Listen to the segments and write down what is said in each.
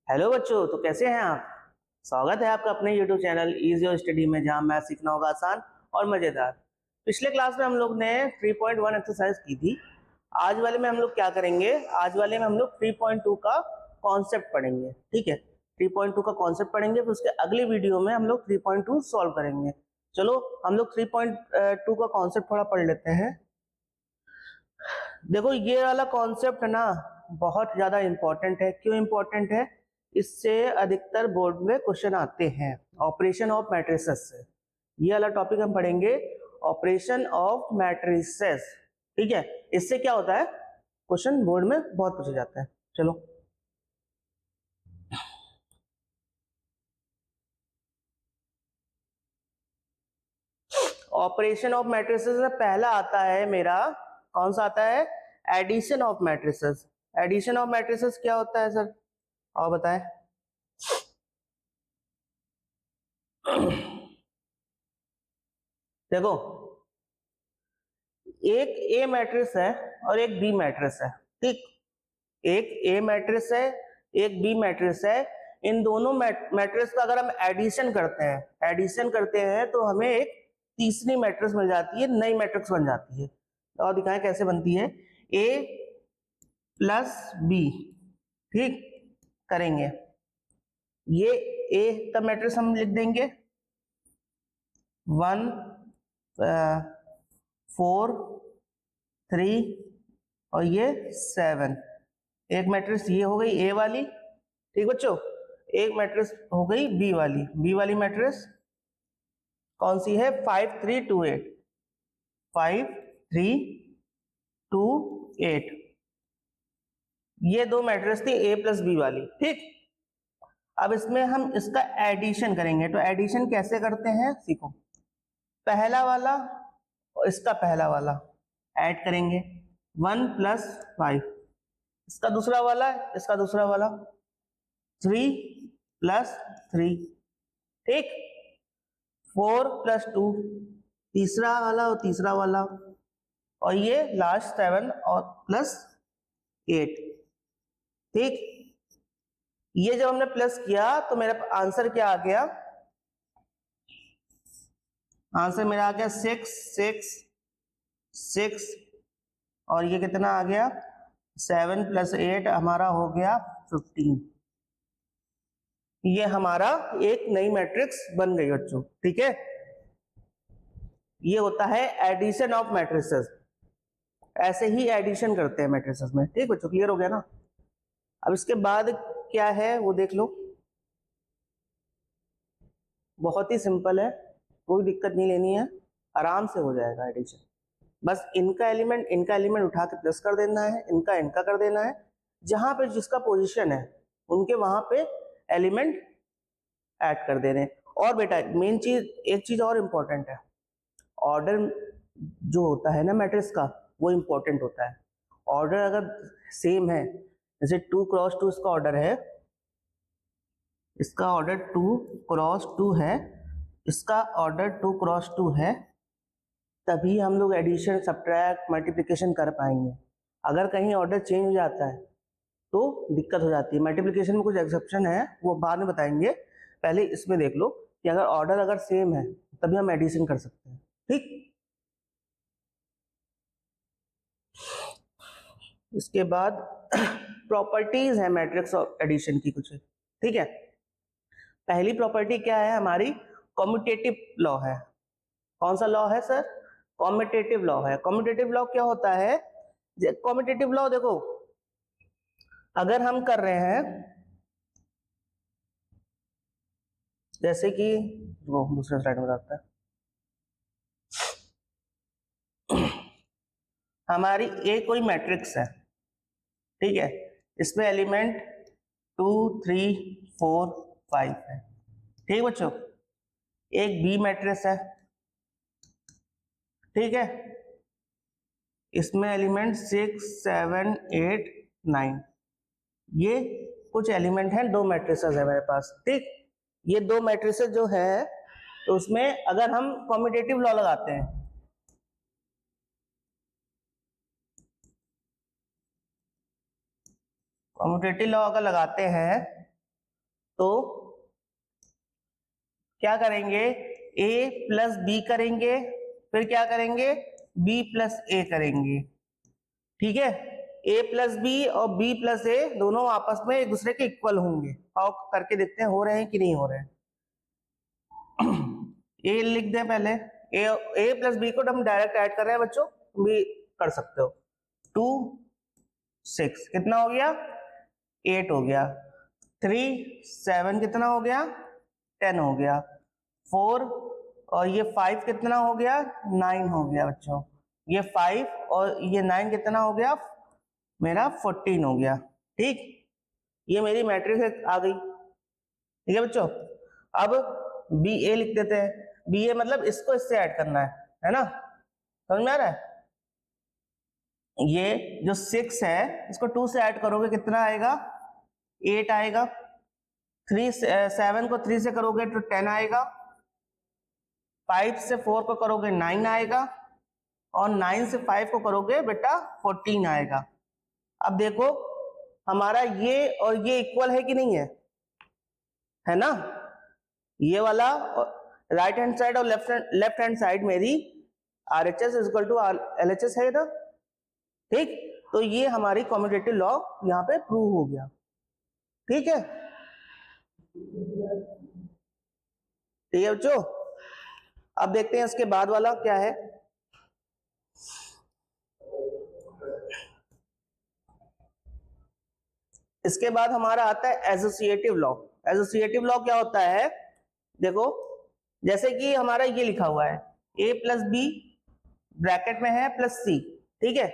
Hello बच्चों, तो कैसे हैं आप। स्वागत है आपका अपने YouTube channel easy your study में, जहां मैथ सीखना होगा आसान और मजेदार। पिछले क्लास में हम लोग ने 3.1 एक्सरसाइज की थी। आज वाले में हम लोग क्या करेंगे, आज वाले में हम लोग 3.2 का कॉन्सेप्ट पढ़ेंगे। ठीक है, 3.2 का कॉन्सेप्ट पढ़ेंगे, फिर उसके अगली वीडियो में हम लोग 3.2 सॉल्व करेंगे। चलो हम लोग 3.2 का कॉन्सेप्ट थोड़ा पढ़ लेते हैं। देखो ये वाला कॉन्सेप्ट ना बहुत ज्यादा इंपॉर्टेंट है। क्यों इंपॉर्टेंट है? इससे अधिकतर बोर्ड में क्वेश्चन आते हैं ऑपरेशन ऑफ मैट्रिसेस से। ये वाला टॉपिक हम पढ़ेंगे, ऑपरेशन ऑफ मैट्रिसेस। ठीक है, इससे क्या होता है, क्वेश्चन बोर्ड में बहुत पूछा जाता है। चलो ऑपरेशन ऑफ मैट्रिसेस में पहला आता है मेरा, कौन सा आता है, addition of matrices. Addition of matrices क्या होता है सर, और बताएं। देखो एक ए मैट्रिक्स है और एक बी मैट्रिक्स है। ठीक, एक ए मैट्रिक्स है, एक बी मैट्रिक्स है। इन दोनों मैट्रिक्स का अगर हम एडिशन करते हैं तो हमें एक तीसरी मैट्रिक्स मिल जाती है, नई मैट्रिक्स बन जाती है। तो और दिखाएं कैसे बनती है, ए प्लस बी। ठीक, करेंगे ये ए का मैट्रिक्स हम लिख देंगे 1 4 3 और ये 7। एक मैट्रिक्स ये हो गई ए वाली। ठीक बच्चों, एक मैट्रिक्स हो गई बी वाली। बी वाली मैट्रिक्स कौन सी है, 5 3 2 8। 5 3 2 8, ये दो मैट्रिक्स थी ए प्लस बी वाली। ठीक, अब इसमें हम इसका एडिशन करेंगे। तो एडिशन कैसे करते हैं सीखो। पहला वाला और इसका पहला वाला ऐड करेंगे, 1 प्लस 5। इसका दूसरा वाला, इसका दूसरा वाला 3 प्लस 3। ठीक, 4 प्लस 2, तीसरा वाला और तीसरा वाला, और ये लास्ट 7 और प्लस 8। ठीक, ये जब हमने प्लस किया तो मेरा आंसर क्या आ गया, आंसर मेरा आ गया 6 6 6, और ये कितना आ गया 7 प्लस 8 हमारा हो गया 15। ये हमारा एक नई मैट्रिक्स बन गई बच्चों। ठीक है, ये होता है एडिशन ऑफ मैट्रिसेस। ऐसे ही एडिशन करते हैं मैट्रिसेस में। ठीक बच्चों, क्लियर हो गया ना। अब इसके बाद क्या है वो देख लो, बहुत ही सिंपल है, कोई दिक्कत नहीं लेनी है, आराम से हो जाएगा एडिशन। बस इनका एलिमेंट उठा के प्लस कर देना है, इनका इनका कर देना है, जहां पे जिसका पोजीशन है उनके वहां पे एलिमेंट ऐड कर देने। और बेटा मेन चीज, एक चीज और इम्पोर्टेंट है, ऑर्डर जो होता है ना मैट्रिक्स का, वो इम्पोर्टेंट होता है। ऑर्डर अगर सेम है, जैसे 2 क्रॉस 2 इसका ऑर्डर है, इसका ऑर्डर 2 क्रॉस 2 है, इसका ऑर्डर 2 क्रॉस 2 है, तभी हम लोग एडिशन सब्ट्रैक्ट मल्टीप्लिकेशन कर पाएंगे। अगर कहीं ऑर्डर चेंज हो जाता है तो दिक्कत हो जाती है। मल्टीप्लिकेशन में कुछ एक्सेप्शन है, वो बाद में बताएंगे, पहले इसमें देख लो कि अगर ऑर्डर अगर सेम है तभी हम एडिशन कर सकते हैं। ठीक, इसके बाद प्रॉपर्टीज है मैट्रिक्स ऑफ एडिशन की कुछ। ठीक है, पहली प्रॉपर्टी क्या है हमारी, कॉम्यूटेटिव लॉ है। कौन सा लॉ है सर, कॉम्यूटेटिव लॉ है। कॉम्यूटेटिव लॉ क्या होता है, कॉम्यूटेटिव लॉ देखो, अगर हम कर रहे हैं जैसे कि वो दूसरे स्लाइड में आता है, हमारी ए कोई मैट्रिक्स है। ठीक है, इसमें एलिमेंट 2 3 4 5 है। ठीक बच्चों, एक बी मैट्रिक्स है। ठीक है, इसमें एलिमेंट 6 7 8 9, ये कुछ एलिमेंट हैं, दो मैट्रिसेस है मेरे पास। ठीक, ये दो मैट्रिसेस जो है, तो उसमें अगर हम कॉम्यूटेटिव लॉ लगाते हैं, कॉम्यूटेटिव लॉ अगर लगाते हैं तो क्या करेंगे, a प्लस बी करेंगे, फिर क्या करेंगे, b प्लस ए करेंगे, ठीक है। a प्लस बी और b प्लस ए दोनों आपस में एक दूसरे के इक्वल होंगे। आओ करके देखते हैं हो रहे हैं कि नहीं हो रहे हैं। a लिख दें पहले, a प्लस बी को हम डायरेक्ट ऐड कर रहे हैं बच्चों, तुम भी कर सकते हो। 2 6 कितना हो गया, 8 हो गया। 3 7 कितना हो गया, 10 हो गया। 4 और ये 5 कितना हो गया, 9 हो गया बच्चों। ये 5 और ये 9 कितना हो गया, मेरा 14 हो गया। ठीक, ये मेरी मैट्रिक्स आ गई। ठीक है बच्चों, अब बी ए लिख देते हैं। बी ए मतलब इसको इससे ऐड करना है ना, समझ में आ रहा है। ये जो 6 है इसको 2 से ऐड करोगे कितना आएगा, 8 आएगा। 7 को 3 से करोगे तो 10 आएगा। 5 से 4 को करोगे 9 आएगा, और 9 से 5 को करोगे बेटा 14 आएगा। अब देखो हमारा ये और ये इक्वल है कि नहीं है ना। ये वाला राइट हैंड साइड और लेफ्ट हैंड साइड मेरी RHS is equal to LHS है ना। ठीक, तो ये हमारी कम्यूटेटिव लॉ यहाँ पे प्रूव हो गया। ठीक है, ठीक है बच्चों। अब देखते हैं इसके बाद वाला क्या है। इसके बाद हमारा आता है एसोसिएटिव लॉ। एसोसिएटिव लॉ क्या होता है, देखो जैसे कि हमारा ये लिखा हुआ है a प्लस बी ब्रैकेट में है प्लस सी, ठीक है।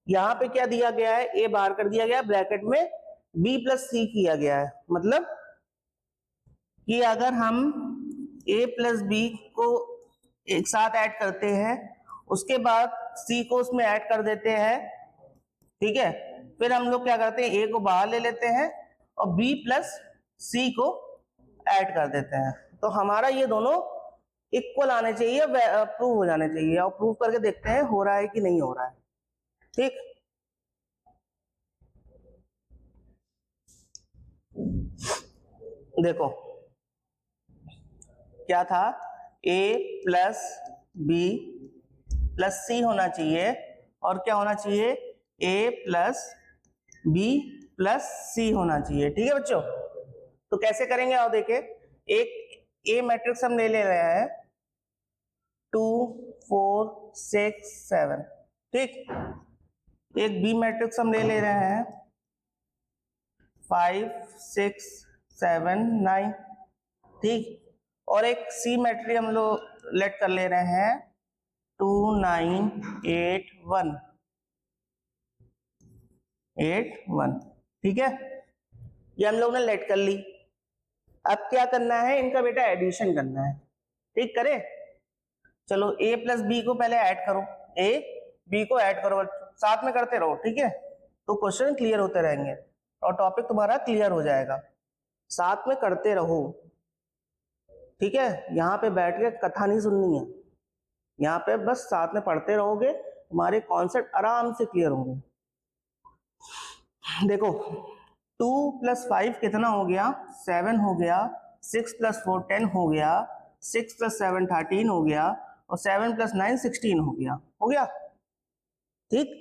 यहां पे क्या दिया गया है, a बाहर कर दिया गया, ब्रैकेट में b प्लस सी किया गया है। मतलब कि अगर हम a प्लस बी को एक साथ ऐड करते हैं, उसके बाद c को उसमें ऐड कर देते हैं, ठीक है। फिर हम लोग क्या करते हैं, a को बाहर ले लेते हैं और b प्लस सी को ऐड कर देते हैं। तो हमारा ये दोनों इक्वल आने चाहिए, प्रूव हो जाने चाहिए। और प्रूव करके देखते हैं हो रहा है कि नहीं हो रहा है। ठीक, देखो क्या था, a प्लस बी प्लस सी होना चाहिए, और क्या होना चाहिए, a प्लस बी प्लस सी होना चाहिए। ठीक है बच्चों, तो कैसे करेंगे आओ देखें। एक a मैट्रिक्स हम ले रहे हैं 2 4 6 7, ठीक। एक b मैट्रिक्स हम ले रहे हैं 5 6 7 9, ठीक। और एक c मैट्रिक्स हम लोग लेट कर ले रहे हैं 2 9 8 1 8 1, ठीक है। ये हम लोग ने लेट कर ली। अब क्या करना है, इनका बेटा एडिशन करना है। ठीक, करें, चलो a प्लस बी को पहले ऐड करो, a b को ऐड करो, साथ में करते रहो, ठीक है। तो क्वेश्चन क्लियर होते रहेंगे और टॉपिक तुम्हारा क्लियर हो जाएगा। साथ में करते रहो, ठीक है। यहाँ पे बैठ के कथा नहीं सुननी है, यहाँ पे बस साथ में पढ़ते रहोगे, तुम्हारे कॉन्सेप्ट आराम से क्लियर होंगे। देखो 2 प्लस 5 कितना हो गया, 7 हो गया। 6 प्लस 4 10 हो गया। 6 प्लस 7 13 हो गया, और 7 प्लस 9 16 हो गया, हो गया। ठीक,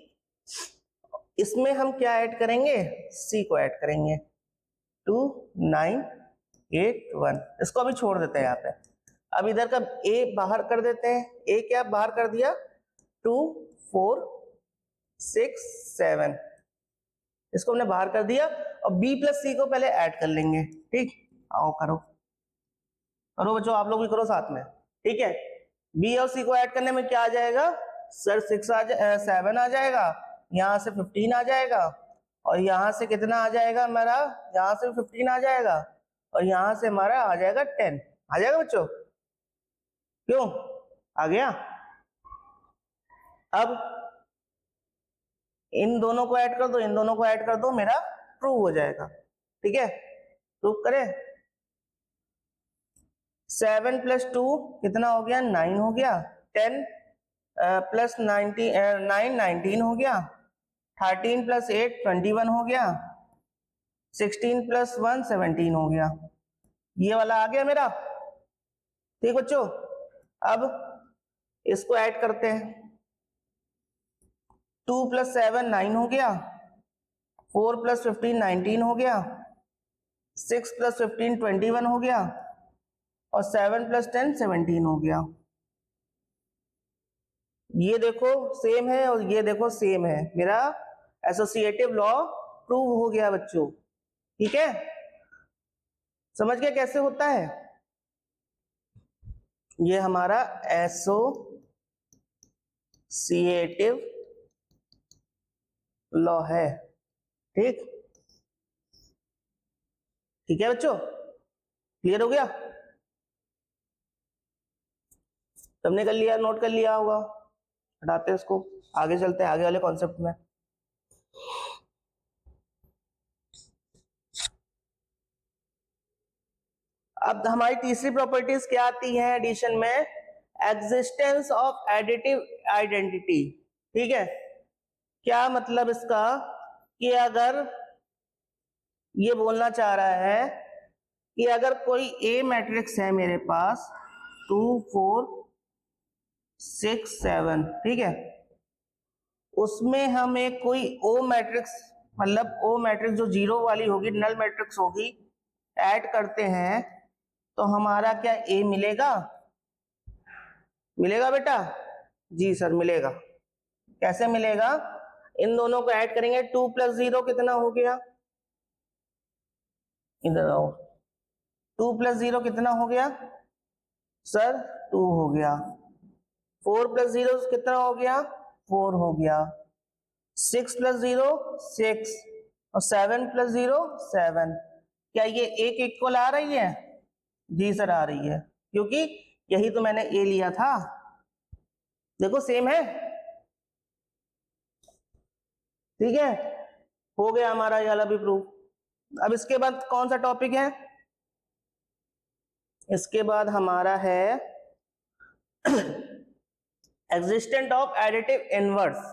इसमें हम क्या ऐड करेंगे, c को ऐड करेंगे 2 9 8 1। इसको अभी छोड़ देते हैं यहाँ पे। अब इधर का a बाहर कर देते हैं। a क्या बाहर कर दिया, 2 4 6 7, इसको हमने बाहर कर दिया। और b प्लस सी को पहले ऐड कर लेंगे। ठीक, आओ करो करो बच्चों, आप लोग भी करो साथ में, ठीक है। b और c को ऐड करने में क्या आ जाएगा सर, 7 आ जाएगा, यहाँ से 15 आ जाएगा, और यहाँ से कितना आ जाएगा हमारा, यहाँ से 15 आ जाएगा, और यहाँ से हमारा आ जाएगा 10 आ जाएगा बच्चों। क्यों आ गया। अब इन दोनों को ऐड कर दो, इन दोनों को ऐड कर दो, मेरा प्रूव हो जाएगा। ठीक है, प्रूव करें। 7 प्लस 2 कितना हो गया, 9 हो गया। 10 प्लस 9 19 हो गया। 13 प्लस 8 21 हो गया। 16 प्लस 1 17 हो गया, ये वाला आ गया मेरा। ठीक बच्चों, अब इसको ऐड करते हैं। 2 प्लस 7 9 हो गया, 4 प्लस 15 19 हो गया, 6 प्लस 15 21 हो गया, और 7 प्लस 10 17 हो गया। ये देखो सेम है और ये देखो सेम है, मेरा एसोसिएटिव लॉ प्रूव हो गया बच्चों। ठीक है, समझ गए कैसे होता है? ये हमारा एसोसिएटिव लॉ है। ठीक, ठीक है बच्चों, क्लियर हो गया? तुमने कर लिया, नोट कर लिया होगा। हटाते हैं इसको, आगे चलते हैं आगे वाले कॉन्सेप्ट में। अब हमारी तीसरी प्रॉपर्टीज क्या आती है एडिशन में? Existence of additive identity. ठीक है, क्या मतलब इसका? कि अगर ये बोलना चाह रहा है कि अगर कोई ए मैट्रिक्स है मेरे पास 2 4 6 7, ठीक है, उसमें हम एक कोई ओ मैट्रिक्स, मतलब ओ मैट्रिक्स जो जीरो वाली होगी, नल मैट्रिक्स होगी, ऐड करते हैं तो हमारा क्या ए मिलेगा? मिलेगा बेटा? जी सर मिलेगा। कैसे मिलेगा? इन दोनों को ऐड करेंगे, 2 प्लस 0 कितना हो गया? इधर आओ, 2 प्लस 0 कितना हो गया सर? 2 हो गया। 4 प्लस 0 कितना हो गया? 4 हो गया। 6 प्लस 0 6, और 7 प्लस 0 7। क्या ये एक इक्वल आ रही है? जी सर आ रही है, क्योंकि यही तो मैंने ए लिया था। देखो सेम है। ठीक है, हो गया हमारा ये वाला भी प्रूफ। अब इसके बाद कौन सा टॉपिक है? इसके बाद हमारा है existent of additive inverse.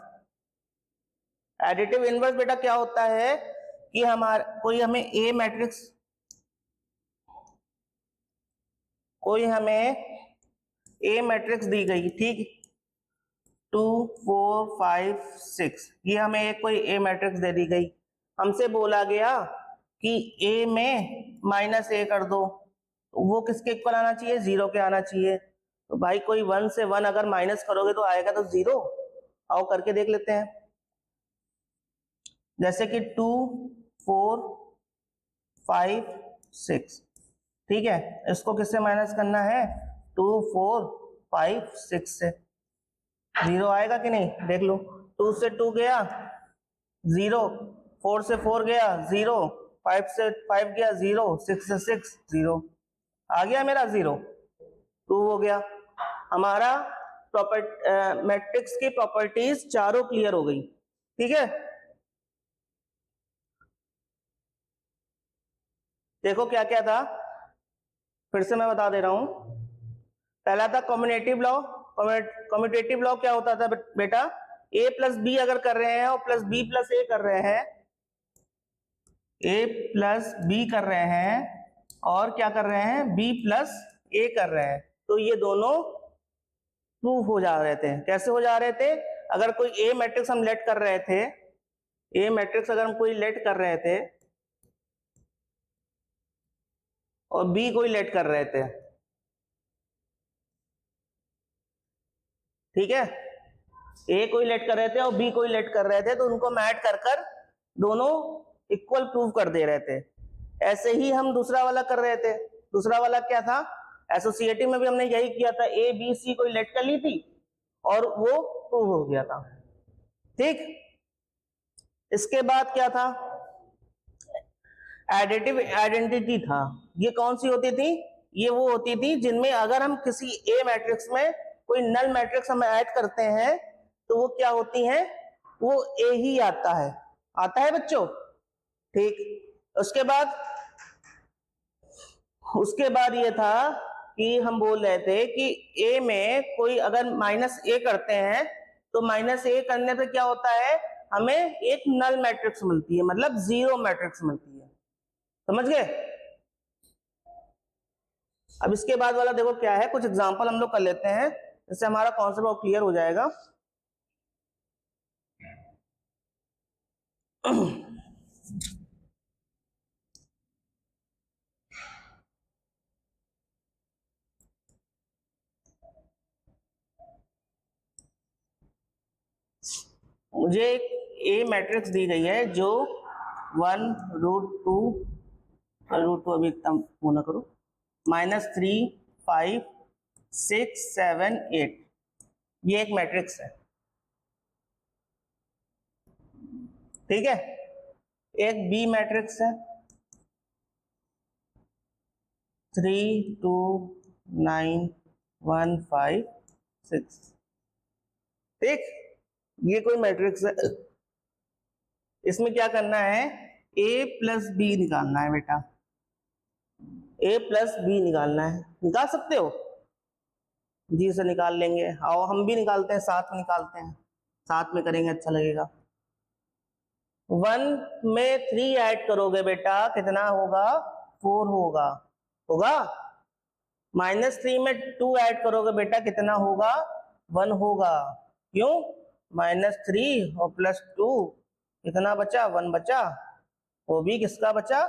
Additive inverse बेटा क्या होता है कि हमारा कोई हमें ए मैट्रिक्स, कोई हमें ए मैट्रिक्स दी गई, ठीक, 2 4 5 6, ये हमें एक कोई ए मैट्रिक्स दे दी गई। हमसे बोला गया कि ए में माइनस ए कर दो, तो वो किसके इक्वल आना चाहिए? 0 के आना चाहिए। तो भाई कोई 1 से 1 अगर माइनस करोगे तो आएगा तो 0। आओ करके देख लेते हैं। जैसे कि 2 4 5 6, ठीक है, इसको किससे माइनस करना है? 2 4 5 6 से। 0 आएगा कि नहीं? देख लो, 2 से 2 गया 0, 4 से 4 गया 0, 5 से 5 गया 0, 6 से 6 0, आ गया मेरा 0, 2 हो गया। हमारा मैट्रिक्स की प्रॉपर्टीज चारों क्लियर हो गई। ठीक है, देखो क्या क्या था, फिर से मैं बता दे रहा हूं। पहला था कम्युटेटिव लॉ। कम्युटेटिव लॉ क्या होता था बेटा? ए प्लस बी अगर कर रहे हैं और प्लस बी प्लस ए कर रहे हैं, ए प्लस बी कर रहे हैं और क्या कर रहे हैं? बी प्लस ए कर रहे हैं, तो ये दोनों प्रूफ हो जा रहे थे। कैसे हो जा रहे थे? अगर कोई ए मैट्रिक्स हम लेट कर रहे थे, ए मैट्रिक्स अगर हम कोई लेट कर रहे थे और बी कोई लेट कर रहे थे, ठीक है, ए कोई लेट कर रहे थे और बी कोई लेट कर रहे थे, तो उनको हम ऐड कर कर दोनों इक्वल प्रूव कर दे रहे थे। ऐसे ही हम दूसरा वाला कर रहे थे। दूसरा वाला क्या था? एसोसिएटिव में भी हमने यही किया था, ए बी सी कोई लेट कर ली थी और वो प्रूव हो गया था। ठीक, इसके बाद क्या था? एडिटिव आइडेंटिटी था। ये कौन सी होती थी? ये वो होती थी जिनमें अगर हम किसी ए मैट्रिक्स में कोई नल मैट्रिक्स हम ऐड करते हैं तो वो क्या होती हैं? वो ए ही आता है। आता है बच्चों? ठीक, उसके बाद ये था कि हम बोल रहे थे कि ए में कोई अगर माइनस ए करते हैं तो माइनस ए करने पे क्या होता है? हमें एक नल मैट्रिक्स मिलती है, मतलब जीरो मैट्रिक्स मिलती है। समझ गए? अब इसके बाद वाला देखो क्या है, कुछ एग्जांपल हम लोग कर लेते हैं, इससे हमारा कॉन्सेप्ट क्लियर हो जाएगा। मुझे एक ए मैट्रिक्स दी गई है जो 1√2 अभी इतना वो ना करो, -3 5 6 7 8, ये एक मैट्रिक्स है, ठीक है। एक बी मैट्रिक्स है 3 2 9 1 5 6, ठीक। ये कोई मैट्रिक्स है, इसमें क्या करना है, a प्लस बी निकालना है बेटा, a प्लस बी निकालना है। निकाल सकते हो जी, से निकाल लेंगे। आओ हम भी निकालते हैं, साथ में निकालते हैं, साथ में करेंगे, अच्छा लगेगा। 1 में 3 ऐड करोगे बेटा कितना होगा, 4 होगा, होगा। -3 में 2 ऐड करोगे बेटा कितना होगा, 1 होगा। क्यों, -3 और +2 कितना बचा, 1 बचा, वो भी किसका बचा,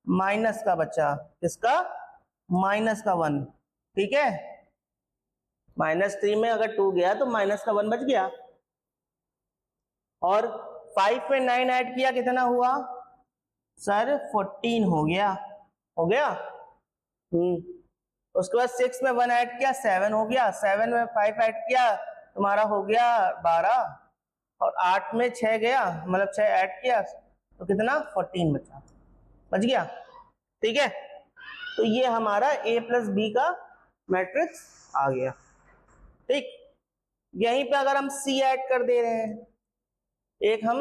माइनस का बचा, किसका, माइनस का 1, ठीक है। -3 में अगर 2 गया तो माइनस का 1 बच गया। और 5 में 9 ऐड किया कितना हुआ सर, 14 हो गया, हो गया। उसके बाद 6 में 1 ऐड किया 7 हो गया, 7 में 5 ऐड किया तुम्हारा हो गया 12, और 8 में 6 गया, मतलब 6 ऐड किया तो कितना, 14 बचा, बच गया, ठीक है। तो ये हमारा a प्लस बी का मैट्रिक्स आ गया, ठीक। यहीं पे अगर हम c ऐड कर दे रहे हैं, एक हम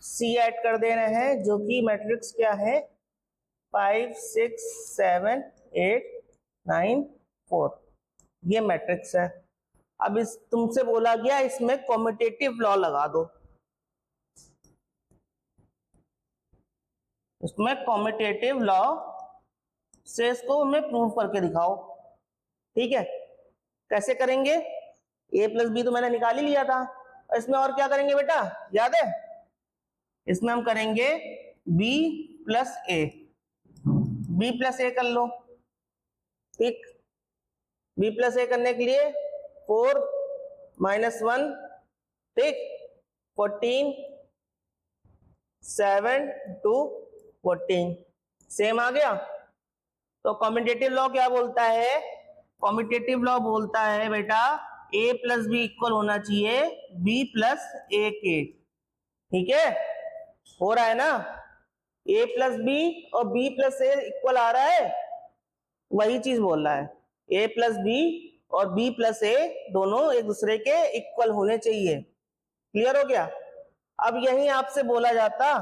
c ऐड कर दे रहे हैं जो कि मैट्रिक्स क्या है, 5 6 7 8 9 4, ये मैट्रिक्स है। अब इस तुमसे बोला गया इसमें कॉम्यूटेटिव लॉ लगा दो, इसमें कॉम्यूटेटिव लॉ से इसको हमें प्रूव करके दिखाओ, ठीक है। कैसे करेंगे, a प्लस बी तो मैंने निकाल ही लिया था, इसमें और क्या करेंगे बेटा, याद है, इसमें हम करेंगे b प्लस ए, b प्लस ए कर लो, ठीक। b प्लस ए करने के लिए 4 -1, ठीक, 14 7 2 14, सेम आ गया। तो कॉम्यूटेटिव लॉ क्या बोलता है, कॉम्यूटेटिव लॉ बोलता है बेटा a प्लस बी इक्वल होना चाहिए b प्लस ए के, ठीक है। हो रहा है ना, a प्लस बी और b प्लस ए इक्वल आ रहा है, वही चीज बोल रहा है, a प्लस बी और b प्लस ए दोनों एक दूसरे के इक्वल होने चाहिए, क्लियर हो गया। अब यही आपसे बोला जाता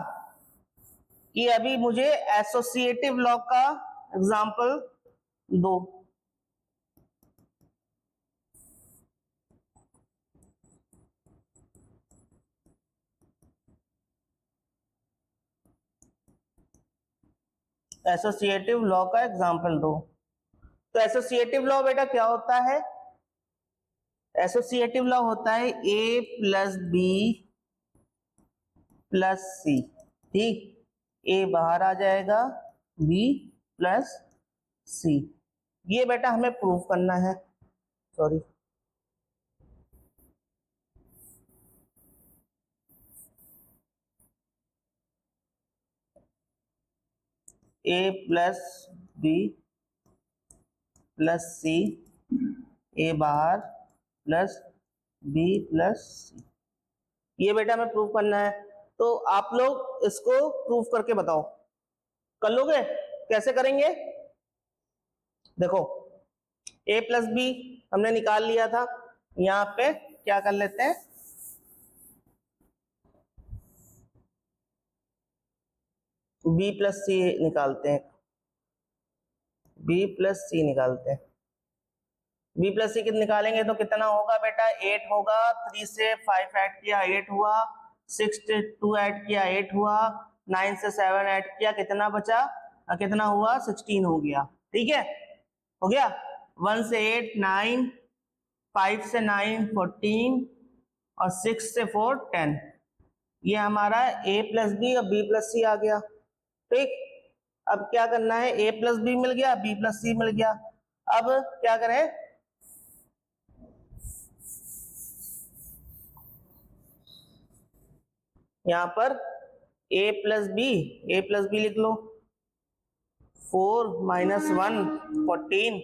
कि अभी मुझे एसोसिएटिव लॉ का एग्जांपल दो, एसोसिएटिव लॉ का एग्जांपल दो। तो एसोसिएटिव लॉ बेटा क्या होता है, एसोसिएटिव लॉ होता है a प्लस बी प्लस सी, ठीक, a बाहर आ जाएगा, b प्लस सी, ये बेटा हमें प्रूव करना है, sorry a plus B plus C, A बाहर प्लस बी प्लस सी, ये बेटा हमें प्रूव करना है। तो आप लोग इसको प्रूव करके बताओ, कर लोगे, कैसे करेंगे, देखो a प्लस बी हमने निकाल लिया था, यहाँ पे क्या कर लेते हैं, b प्लस सी निकालते हैं, b प्लस सी निकालते हैं, b प्लस सी कितना निकालेंगे तो कितना होगा बेटा, 8 होगा, 3 से 5 ऐड किया 8 हुआ, 6 से 2 ऐड किया 8 हुआ, 9 से 7 ऐड किया, कितना बचा, कितना हुआ, 16 हो गया। ठीक है, हो गया। 1 से 8 9, 5 से 9 14 और 6 से 4 10। ये हमारा a प्लस बी और b प्लस सी आ गया। ठीक, अब क्या करना है, a प्लस बी मिल गया, b प्लस सी मिल गया। अब क्या करें, यहां पर a प्लस बी लिख लो। 4 माइनस 1 14,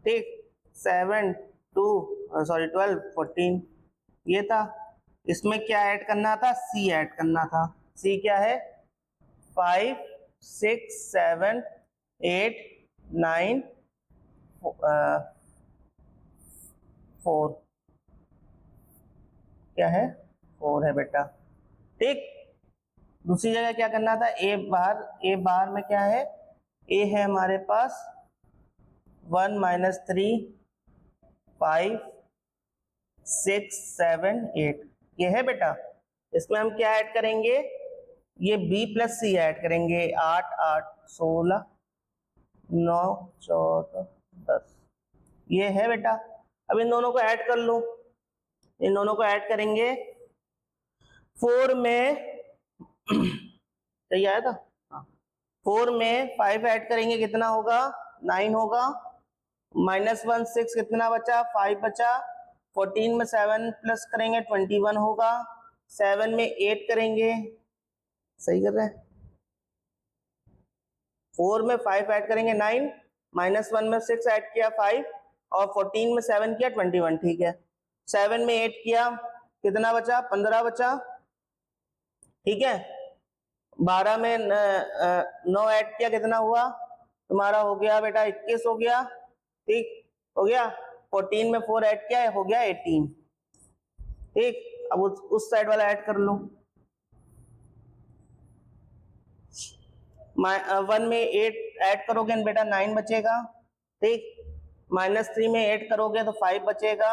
ठीक, 7 2 सॉरी 12 14, ये था। इसमें क्या ऐड करना था, c ऐड करना था। c क्या है, 5 6 7 8 9 4, क्या है, 4 है बेटा। ठीक, दूसरी जगह क्या करना था, ए बार में क्या है, ए है हमारे पास 1 माइनस 3 5 6 7 8, ये है बेटा। इसमें हम क्या ऐड करेंगे, ये b प्लस सी ऐड करेंगे। 8 8 16 9 14 10, ये है बेटा। अब इन दोनों को ऐड कर लो, इन दोनों को ऐड करेंगे। 4 में सही आया था, 4 में 5 ऐड करेंगे, कितना होगा, 9 होगा। माइनस 1 6, कितना बचा, 5 बचा। 14 में 7 प्लस करेंगे 21 होगा। 7 में 8 करेंगे, सही कर रहे हैं। 4 में 5 ऐड करेंगे 9, माइनस 1 में 6 ऐड किया 5 और 14 में 7 किया 21, ठीक है। 7 में 8 किया, कितना बचा, 15 बचा। ठीक है, 12 में 9 ऐड किया, कितना हुआ तुम्हारा, हो गया बेटा 21 हो गया। ठीक, हो गया। 14 में 4 ऐड किया, हो गया 18। ठीक, अब उस साइड वाला ऐड कर लो। 1 में 8 ऐड करोगे बेटा 9 बचेगा। ठीक, माइनस 3 में 8 करोगे तो 5 बचेगा।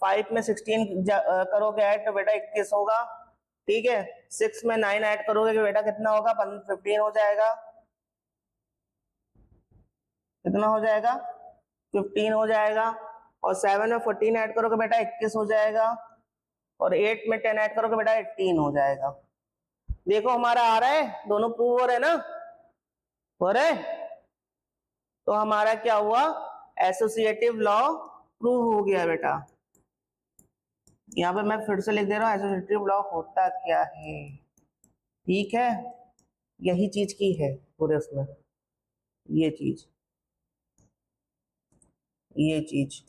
5 में 16 करोगे ऐड तो बेटा 21 होगा। ठीक है, 6 में 9 ऐड करोगे तो बेटा कितना होगा, 15 हो जाएगा। कितना हो जाएगा, 15 हो जाएगा। और 7 में 14 ऐड करोगे बेटा 21 हो जाएगा। और 8 में 10 ऐड करोगे बेटा 18 हो जाएगा। देखो हमारा आ रहा है, दोनों प्रूव हो रहे हैं ना, हो रहे हैं। तो हमारा क्या हुआ, एसोसिएटिव लॉ प्रूव हो गया बेटा। यहाँ पे मैं फिर से लिख दे रहा हूँ, एसोसिएटिव लॉ होता क्या है। ठीक है, यही चीज की है पूरे उसमें, ये चीज, ये चीज।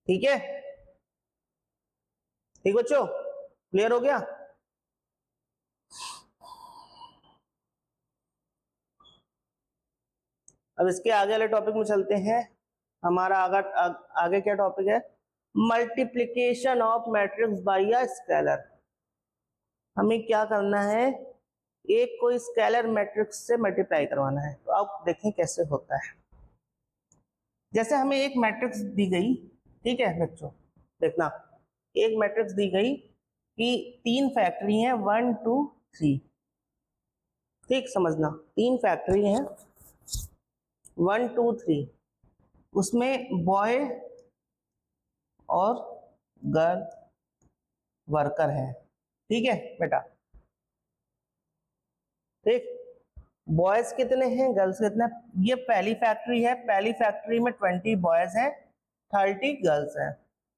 ठीक है, ठीक बच्चों, क्लियर हो गया। अब इसके आगे वाले टॉपिक में चलते हैं। हमारा आगे क्या टॉपिक है, multiplication of matrix bye a scalar. हमें क्या करना है, एक कोई स्केलर मैट्रिक्स से मल्टीप्लाई करवाना है। तो आप देखें कैसे होता है। जैसे हमें एक मैट्रिक्स दी गई, ठीक है बच्चों, देखना, एक मैट्रिक्स दी गई कि 3 फैक्टरी हैं 1 2 3। ठीक, समझना, 3 फैक्टरी हैं 1 2 3, उसमें बॉय और गर्ल वर्कर है। ठीक है बेटा, ठीक, बॉयज कितने हैं, गर्ल्स कितने हैं। ये पहली फैक्ट्री है, पहली फैक्ट्री में 20 बॉयज हैं 30 गर्ल्स हैं।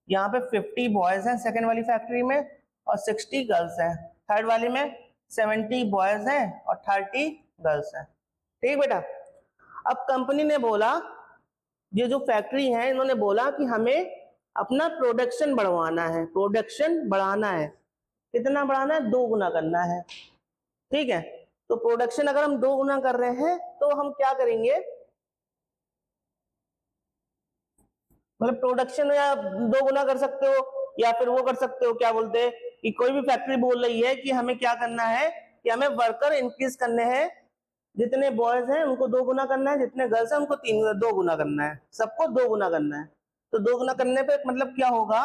यहाँ पे 50 बॉयज हैं सेकेंड वाली फैक्ट्री में और 60 गर्ल्स हैं। थर्ड वाली में 70 बॉयज हैं और 30 गर्ल्स हैं। ठीक बेटा, अब कंपनी ने बोला, ये जो फैक्ट्री है इन्होंने बोला कि हमें अपना प्रोडक्शन बढ़वाना है, प्रोडक्शन बढ़ाना है। कितना बढ़ाना है, 2 गुना करना है। ठीक है, तो प्रोडक्शन अगर हम 2 गुना कर रहे हैं तो हम क्या करेंगे, मतलब प्रोडक्शन या 2 गुना कर सकते हो या फिर वो कर सकते हो, क्या बोलते हैं कि कोई भी फैक्ट्री बोल रही है कि हमें क्या करना है, कि हमें वर्कर इंक्रीज करने हैं। जितने बॉयज हैं उनको 2 गुना करना है, जितने गर्ल्स हैं उनको 2 गुना करना है, सबको 2 गुना करना है। तो 2 गुना करने पे मतलब क्या होगा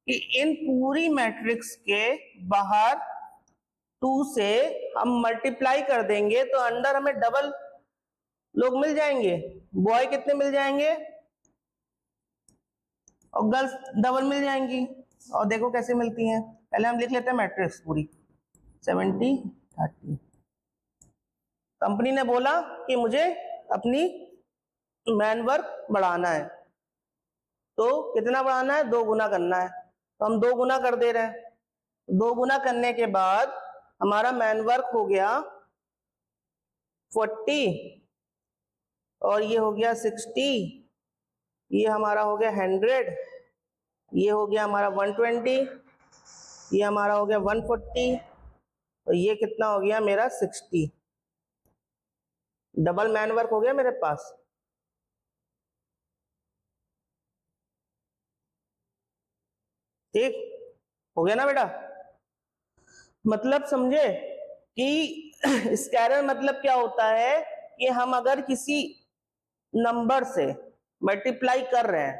कि इन पूरी मैट्रिक्स के बाहर 2 से हम मल्टीप्लाई कर देंगे तो अंदर हमें डबल लोग मिल जाएंगे। बॉय कितने मिल जाएंगे और गर्ल्स डबल मिल जाएंगी। और देखो कैसे मिलती हैं, पहले हम लिख लेते हैं मैट्रिक्स पूरी 70 30। कंपनी ने बोला कि मुझे अपनी मैन वर्क बढ़ाना है, तो कितना बढ़ाना है, 2 गुना करना है, तो हम 2 गुना कर दे रहे हैं। 2 गुना करने के बाद हमारा मैन वर्क हो गया 40 और ये हो गया 60, ये हमारा हो गया 100, ये हो गया हमारा 120, ये हमारा हो गया 140, तो ये कितना हो गया मेरा 60। डबल मैन वर्क हो गया मेरे पास। ठीक हो गया ना बेटा? मतलब समझे कि स्केलर मतलब क्या होता है कि हम अगर किसी नंबर से मल्टीप्लाई कर रहे हैं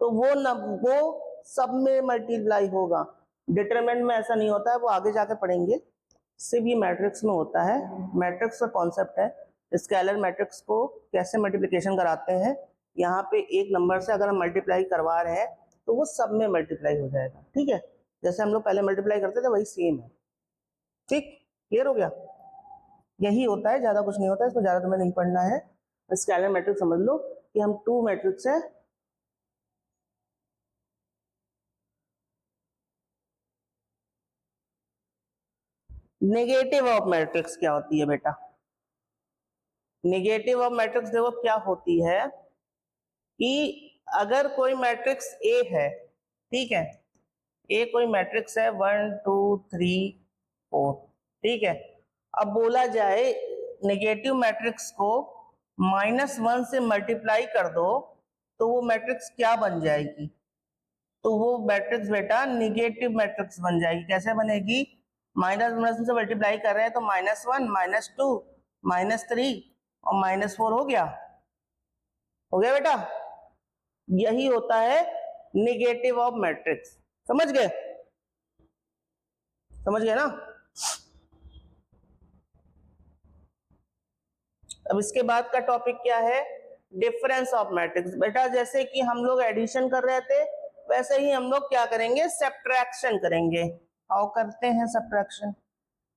तो वो सब में मल्टीप्लाई होगा। डिटरमिनेंट में ऐसा नहीं होता है, वो आगे जाके पढ़ेंगे। सिर्फ ये मैट्रिक्स में होता है। मैट्रिक्स का कॉन्सेप्ट है, स्केलर मैट्रिक्स को कैसे मल्टीप्लिकेशन कराते हैं। यहाँ पे एक नंबर से अगर हम मल्टीप्लाई करवा रहे हैं तो वो सब में मल्टीप्लाई हो जाएगा। ठीक है, जैसे हम लोग पहले मल्टीप्लाई करते थे वही सेम है। ठीक, क्लियर हो गया? यही होता है, ज्यादा कुछ नहीं होता है, इसको ज्यादा तुम्हें नहीं पढ़ना है। स्केलर मैट्रिक्स समझ लो कि हम 2 मैट्रिक्स है, नेगेटिव ऑफ मैट्रिक्स क्या होती है बेटा? नेगेटिव ऑफ मैट्रिक्स देखो क्या होती है कि अगर कोई मैट्रिक्स ए है, ठीक है, ए कोई मैट्रिक्स है 1 2 3 4, ठीक है, अब बोला जाए नेगेटिव मैट्रिक्स को -1 से मल्टीप्लाई कर दो तो वो मैट्रिक्स क्या बन जाएगी? तो वो मैट्रिक्स बेटा निगेटिव मैट्रिक्स बन जाएगी। कैसे बनेगी? -1 से मल्टीप्लाई कर रहे हैं तो -1 -2 -3 और -4 हो गया बेटा? यही होता है निगेटिव ऑफ मैट्रिक्स। समझ गए? समझ गए ना? अब इसके बाद का टॉपिक क्या है? Difference of matrix. बेटा जैसे कि हम लोग एडिशन कर रहे थे वैसे ही हम लोग क्या करेंगे? सब्ट्रैक्शन करेंगे। हाउ करते हैं सब्ट्रैक्शन?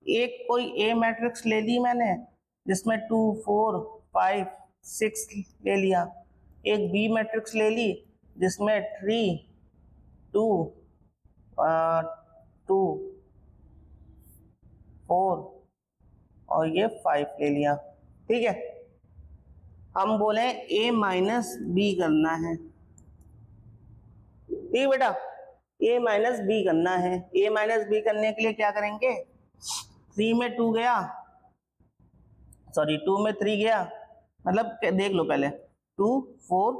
एक कोई ए मैट्रिक्स ले ली मैंने जिसमें 2 4 5 6 ले लिया। एक बी मैट्रिक्स ले ली जिसमें 3 2 2 4 और ये 5 ले लिया। ठीक है, हम बोले a माइनस बी करना है। ठीक बेटा, a माइनस बी करना है। a माइनस बी करने के लिए क्या करेंगे? 3 में 2 गया, सॉरी 2 में 3 गया, मतलब देख लो पहले 2 4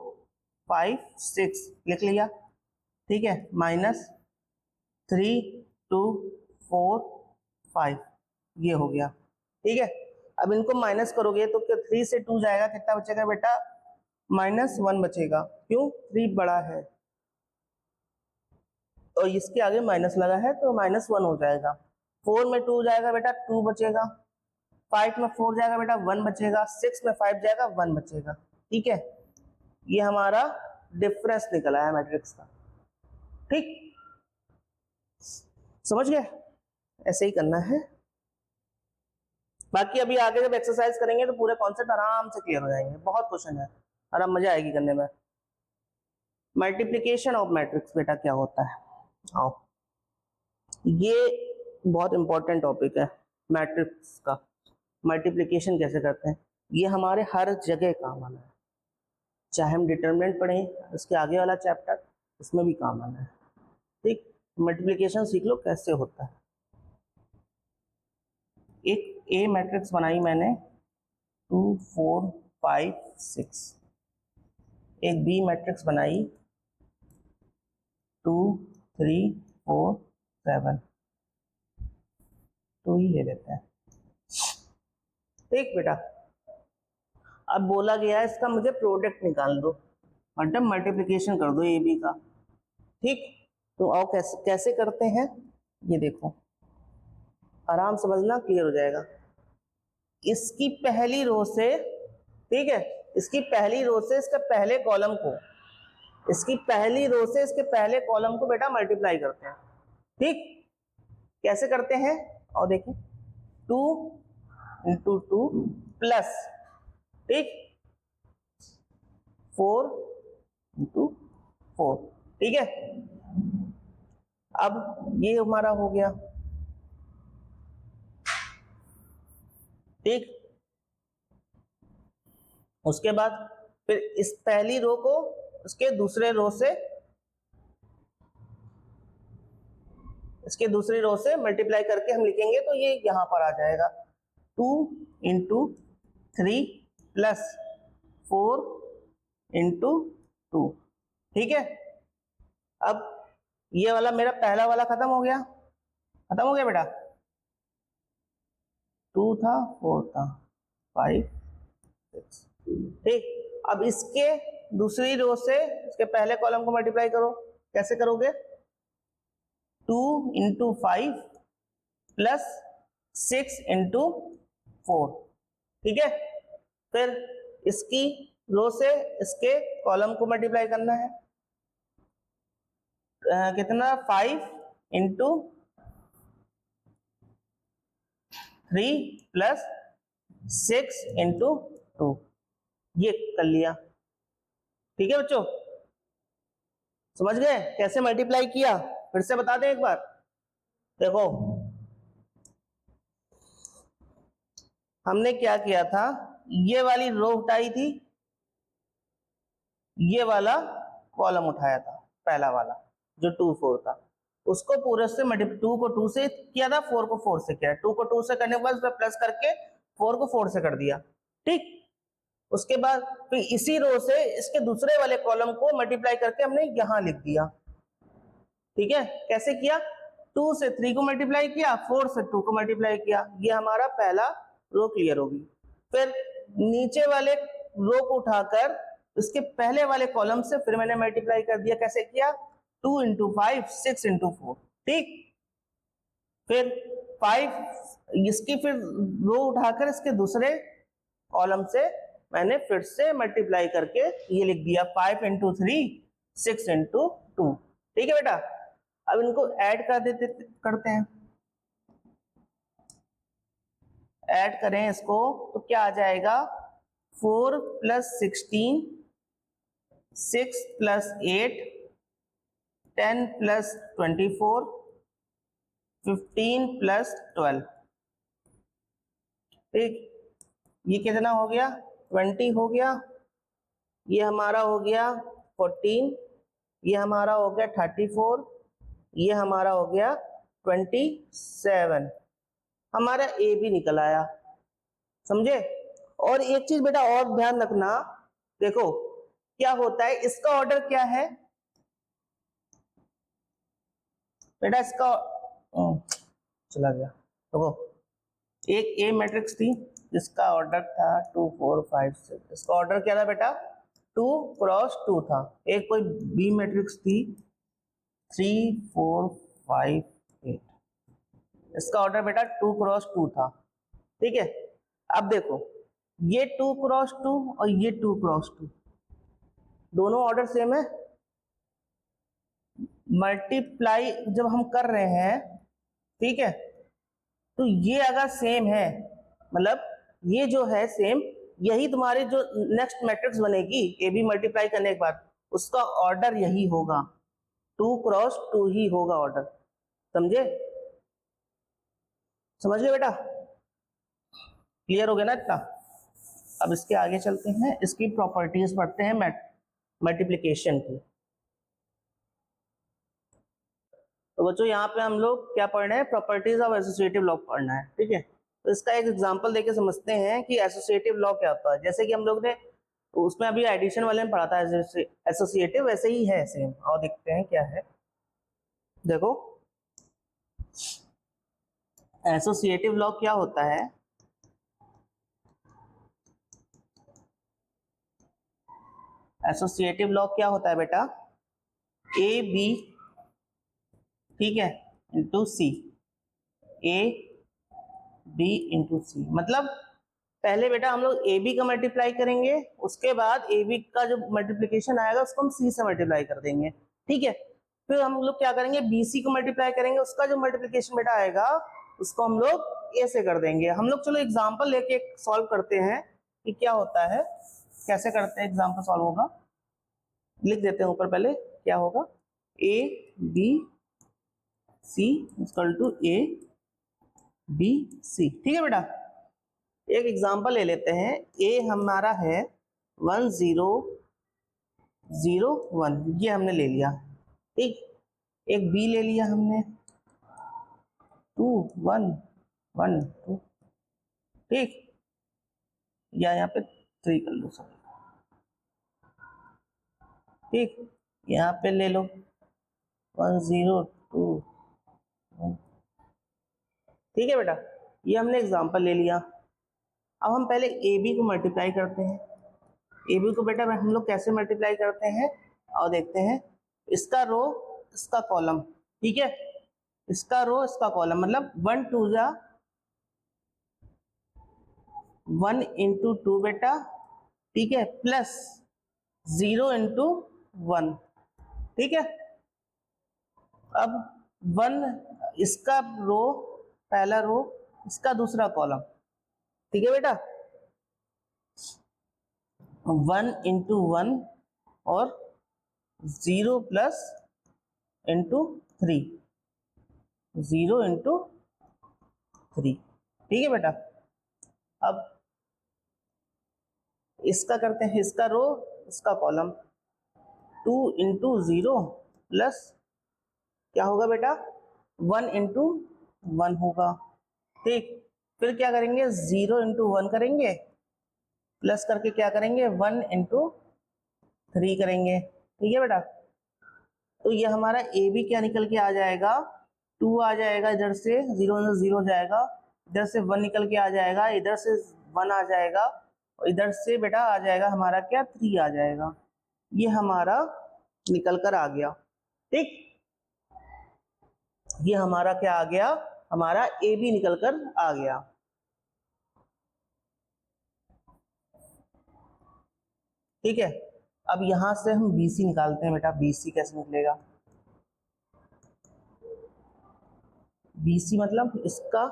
5 6 लिख लिया। ठीक है, -3 2 4 5 ये हो गया। ठीक है, अब इनको माइनस करोगे तो 3 से 2 जाएगा, कितना बचेगा बेटा? -1 बचेगा। क्यों? 3 बड़ा है और इसके आगे माइनस लगा है तो -1 हो जाएगा। 4 में 2 जाएगा बेटा 2 बचेगा, 5 में 4 जाएगा बेटा 1 बचेगा, 6 में 5 जाएगा 1 बचेगा। ठीक है, ये हमारा डिफरेंस निकला है मैट्रिक्स का। ठीक, समझ गए? ऐसे ही करना है। बाकी अभी आगे जब एक्सरसाइज करेंगे तो पूरे कॉन्सेप्ट आराम से क्लियर हो जाएंगे। बहुत क्वेश्चन है, आराम मजा आएगी करने में। मल्टीप्लिकेशन ऑफ मैट्रिक्स बेटा क्या होता है? आओ, ये बहुत इंपॉर्टेंट टॉपिक है मैट्रिक्स का। मल्टीप्लिकेशन कैसे करते हैं ये हमारे हर जगह काम आना है, चाहे हम डिटरमिनेंट पढ़ें उसके आगे वाला चैप्टर उसमें भी काम आना है। ठीक, मल्टीप्लिकेशन सीख लो कैसे होता है। एक ए मैट्रिक्स बनाई मैंने 2 4 5 6, एक बी मैट्रिक्स बनाई 2 3 4 7, 2 ही ले लेते हैं। ठीक बेटा, अब बोला गया है इसका मुझे प्रोडक्ट निकाल दो, मतलब मल्टीप्लिकेशन कर दो ए बी का। ठीक, तो आओ कैसे कैसे करते हैं, ये देखो, आराम समझना, क्लियर हो जाएगा। इसकी पहली रो से, ठीक है, इसकी पहली रो से इसके पहले कॉलम को, इसकी पहली रो से इसके पहले कॉलम को बेटा मल्टीप्लाई करते हैं। ठीक, कैसे करते हैं, और देखिए 2 इंटू 2 प्लस, ठीक, 4 इंटू 4, ठीक है। अब ये हमारा हो गया, ठीक। उसके बाद फिर इस पहली रो को उसके दूसरे रो से, इसके दूसरी रो से मल्टीप्लाई करके हम लिखेंगे तो ये यहां पर आ जाएगा 2 इंटू 3 प्लस 4 इंटू 2, ठीक है। अब ये वाला मेरा पहला वाला खत्म हो गया, खत्म हो गया बेटा, 2 था, 4 था, 5 6, ठीक। अब इसके दूसरी रो से इसके पहले कॉलम को मल्टीप्लाई करो, कैसे करोगे, 2 इंटू 5 प्लस 6 इंटू 4, ठीक है। फिर इसकी रो से इसके कॉलम को मल्टीप्लाई करना है, कितना, 5 इंटू 3 प्लस 6 इंटू 2, ये कर लिया, ठीक है बच्चों। समझ गए कैसे मल्टीप्लाई किया, फिर से बता दें एक बार। देखो हमने क्या किया था, ये वाली रो उठाई थी, ये वाला कॉलम उठाया था, पहला वाला जो 2 4 था, उसको पूरे से मल्टीप्लाई, 2 को 2 से किया था, 4 को 4 से किया, 2 को 2 से करने के बाद प्लस करके 4 को 4 से कर दिया, ठीक। उसके बाद फिर इसी रो से इसके दूसरे वाले कॉलम को मल्टीप्लाई करके हमने यहां लिख दिया, ठीक है। कैसे किया, 2 से 3 को मल्टीप्लाई किया, 4 से 2 को मल्टीप्लाई किया, ये हमारा पहला रो क्लियर होगी। फिर नीचे वाले रो को उठाकर उसके पहले वाले कॉलम से फिर मैंने मल्टीप्लाई कर दिया, कैसे किया, 2 इंटू 5 6 इंटू 4, ठीक। फिर 5 इसकी फिर रो उठाकर इसके दूसरे कॉलम से मैंने फिर से मल्टीप्लाई करके ये लिख दिया, 5 इंटू 3 6 इंटू 2, ठीक है बेटा। अब इनको ऐड कर देते करते हैं, ऐड करें इसको तो क्या आ जाएगा, 4 प्लस 16 6 प्लस 8 10 प्लस 24 15 प्लस 12, ठीक। ये कितना हो गया, 20 हो गया, ये हमारा हो गया 14, ये हमारा हो गया 34, ये हमारा हो गया 27, हमारा ए भी निकल आया, समझे। और एक चीज बेटा और ध्यान रखना, देखो क्या होता है, इसका ऑर्डर क्या है बेटा, इसका चला गया, देखो एक ए मैट्रिक्स थी जिसका ऑर्डर था 2 4 5 6, इसका ऑर्डर क्या था बेटा, 2 क्रॉस 2 था। एक कोई बी मैट्रिक्स थी 3 4 5 8, इसका ऑर्डर बेटा 2 क्रॉस 2 था, ठीक है। अब देखो ये 2 क्रॉस 2 और ये 2 क्रॉस 2, दोनों ऑर्डर सेम है, मल्टीप्लाई जब हम कर रहे हैं, ठीक है, तो ये अगर सेम है, मतलब ये जो है सेम, यही तुम्हारी जो नेक्स्ट मैट्रिक्स बनेगी ए बी मल्टीप्लाई करने के बाद, उसका ऑर्डर यही होगा, 2 क्रॉस 2 ही होगा ऑर्डर, समझे, समझ गए बेटा, क्लियर हो गया ना इतना। अब इसके आगे चलते हैं, इसकी प्रॉपर्टीज पढ़ते हैं मल्टीप्लिकेशन की। तो बच्चों यहाँ पे हम लोग क्या पढ़ रहे हैं, प्रॉपर्टीज ऑफ एसोसिएटिव लॉ पढ़ना है, ठीक है। तो इसका एक एग्जांपल देके समझते हैं कि एसोसिएटिव लॉ क्या होता है। जैसे कि हम लोग ने उसमें अभी एडिशन वाले में पढ़ा था एसोसिएटिव, वैसे ही है सेम, और देखते हैं क्या है। देखो एसोसिएटिव लॉ क्या होता है, एसोसिएटिव लॉ क्या होता है बेटा, ए बी ठीक है, into C, A B into C. मतलब पहले बेटा हम लोग ए बी का मल्टीप्लाई करेंगे, उसके बाद ए बी का जो मल्टीप्लीकेशन आएगा उसको हम सी से मल्टीप्लाई कर देंगे, ठीक है। फिर हम लोग क्या करेंगे, बी सी को मल्टीप्लाई करेंगे, उसका जो मल्टीप्लीकेशन बेटा आएगा उसको हम लोग ए से कर देंगे। हम लोग चलो एग्जाम्पल लेके सॉल्व करते हैं कि क्या होता है, कैसे करते हैं। एग्जाम्पल सॉल्व होगा, लिख देते हैं ऊपर पहले क्या होगा, A B C equal to A B C, ठीक है बेटा। एक एग्जांपल ले लेते हैं, ए हमारा है 1001, ये हमने ले लिया, ठीक। एक बी ले लिया हमने 2112, ठीक, या यहाँ पे 3 कर लो सर, ठीक। यहाँ पे ले लो 1021, ठीक है बेटा। ये हमने एग्जांपल ले लिया। अब हम पहले ए बी को मल्टीप्लाई करते हैं। ए बी को बेटा हम लोग कैसे मल्टीप्लाई करते हैं और देखते हैं, इसका रो इसका कॉलम, ठीक है, इसका रो इसका कॉलम, मतलब 1 2 जा 1 इंटू 2 बेटा, ठीक है, प्लस 0 इंटू 1, ठीक है। अब 1 इसका रो, पहला रो, इसका दूसरा कॉलम, ठीक है बेटा, 1 इंटू 1 और 0 प्लस इंटू 3, 0 इंटू 3, ठीक है बेटा। अब इसका करते हैं, इसका रो इसका कॉलम, 2 इंटू 0 प्लस क्या होगा बेटा 1 इंटू 1 होगा, ठीक। फिर क्या करेंगे, 0 इंटू 1 करेंगे, प्लस करके क्या करेंगे 1 इंटू 3 करेंगे, ठीक है बेटा। तो ये हमारा ए बी क्या निकल के आ जाएगा, 2 आ जाएगा, इधर से 0 0 हो जाएगा, इधर से 1 निकल के आ जाएगा, इधर से 1 आ जाएगा, और इधर से बेटा आ जाएगा हमारा क्या 3 आ जाएगा। ये हमारा निकल कर आ गया, ठीक। ये हमारा क्या आ गया, हमारा ए बी निकल कर आ गया, ठीक है। अब यहां से हम बी सी निकालते हैं बेटा, बी सी कैसे निकलेगा, बी सी मतलब इसका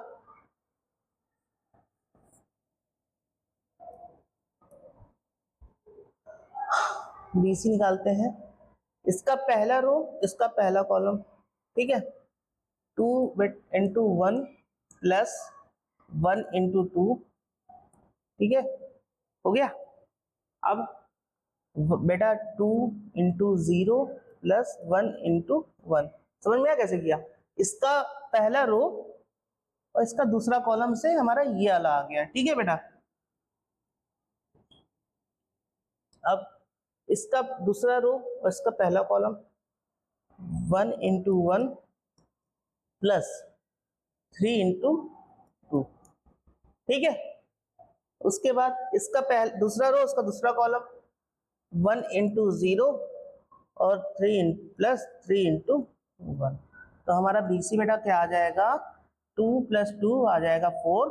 बी सी निकालते हैं, इसका पहला रो इसका पहला कॉलम, ठीक है, 2 इंटू 1 प्लस 1 इंटू 2, ठीक है, हो गया। अब बेटा 2 इंटू 0 प्लस 1 इंटू 1, समझ में आया कैसे किया, इसका पहला रो और इसका दूसरा कॉलम से हमारा ये वाला आ गया, ठीक है बेटा। अब इसका दूसरा रो और इसका पहला कॉलम, 1 इंटू 1 प्लस 3 इंटू 2, ठीक है। उसके बाद इसका दूसरा रो उसका दूसरा कॉलम, 1 इंटू 0 और 3 प्लस 3 इंटू 1। तो हमारा बी सी बेटा क्या आ जाएगा, 2 प्लस 2 आ जाएगा 4,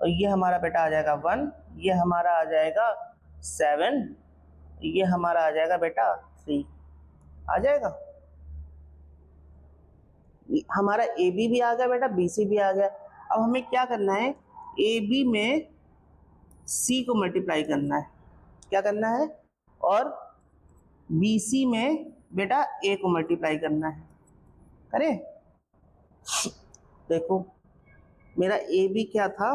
और ये हमारा बेटा आ जाएगा 1, ये हमारा आ जाएगा 7, ये हमारा आ जाएगा बेटा 3, आ जाएगा। हमारा ए बी भी आ गया बेटा, बी सी भी आ गया। अब हमें क्या करना है, ए बी में सी को मल्टीप्लाई करना है, क्या करना है, और बी सी में बेटा ए को मल्टीप्लाई करना है, करें। देखो मेरा ए बी क्या था,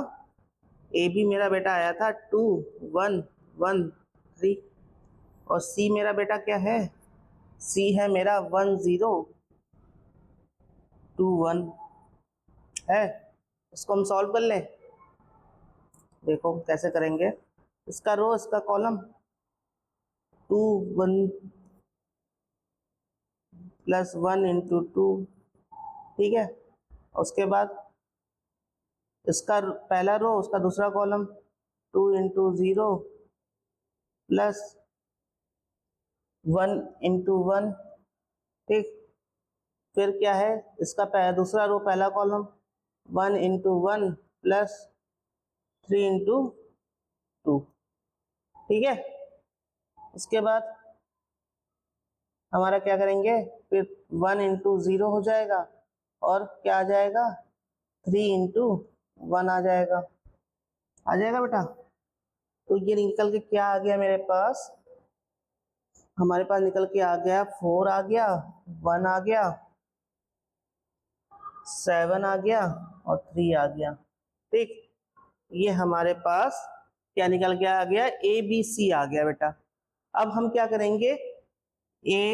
ए बी मेरा बेटा आया था 2 1 1 3, और सी मेरा बेटा क्या है, सी है मेरा 1 0 2 1 है। इसको हम सॉल्व कर लें, देखो कैसे करेंगे, इसका रो इसका कॉलम, 2 1 प्लस 1 इंटू 2, ठीक है। उसके बाद इसका पहला रो उसका दूसरा कॉलम, 2 इंटू 0 प्लस 1 इंटू 1, ठीक। फिर क्या है इसका दूसरा रो पहला कॉलम 1 इंटू 1 प्लस 3 इंटू 2, ठीक है। उसके बाद हमारा क्या करेंगे, फिर 1 इंटू 0 हो जाएगा और क्या आ जाएगा 3 इंटू 1 आ जाएगा बेटा। तो ये निकल के क्या आ गया मेरे पास, हमारे पास निकल के आ गया 4 आ गया, 1 आ गया, 7 आ गया और 3 आ गया, ठीक। ये हमारे पास क्या निकल के आ गया, ABC आ गया बेटा। अब हम क्या करेंगे, A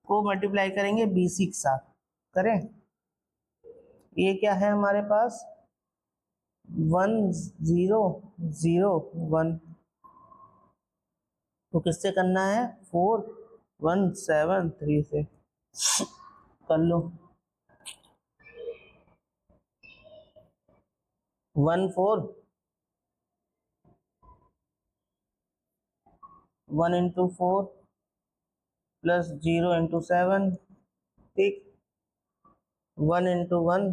को मल्टीप्लाई करेंगे BC के साथ, करें। ये क्या है हमारे पास 1 0 0 1, तो किससे करना है 4 1 7 3 से कर लो। 1 4 1 इंटू 4 प्लस 0 इंटू 7, ठीक। 1 इंटू 1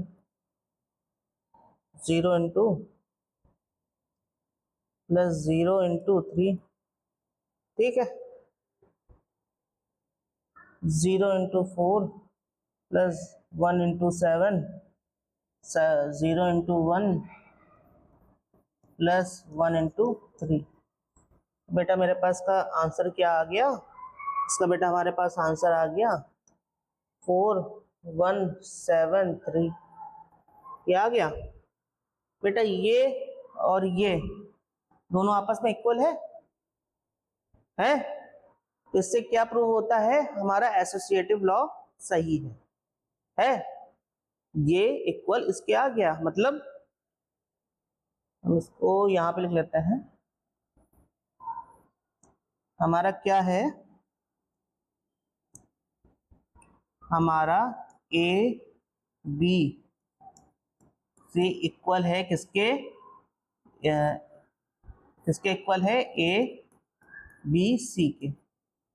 0 इंटू प्लस 0 इंटू 3, ठीक है। 0 into 4 plus 1 into 7, 0 into 1 plus 1 into 3। बेटा मेरे पास का आंसर क्या आ गया, इसका बेटा हमारे पास आंसर आ गया 4 1 7 3, ये आ गया बेटा। ये और ये दोनों आपस में इक्वल है, तो इससे क्या प्रूव होता है, हमारा एसोसिएटिव लॉ सही है। ये इक्वल इसके आ गया, मतलब हम इसको यहां पे लिख लेते हैं। हमारा क्या है, हमारा A B से इक्वल है किसके, किसके इक्वल है, A B C के।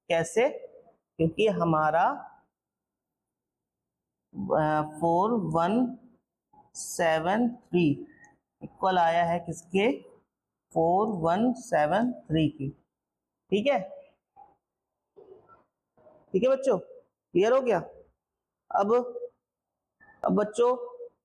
कैसे, क्योंकि हमारा 4 1 7 3 इक्वल आया है किसके, 4 1 7 3 की, ठीक है। ठीक है बच्चों, क्लियर हो गया। अब बच्चों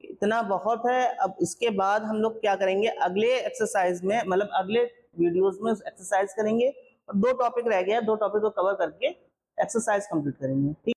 इतना बहुत है। अब इसके बाद हम लोग क्या करेंगे, अगले एक्सरसाइज में, मतलब अगले वीडियोस में एक्सरसाइज करेंगे और 2 टॉपिक रह गया, 2 टॉपिक को कवर करके एक्सरसाइज कंप्लीट करेंगे, ठीक।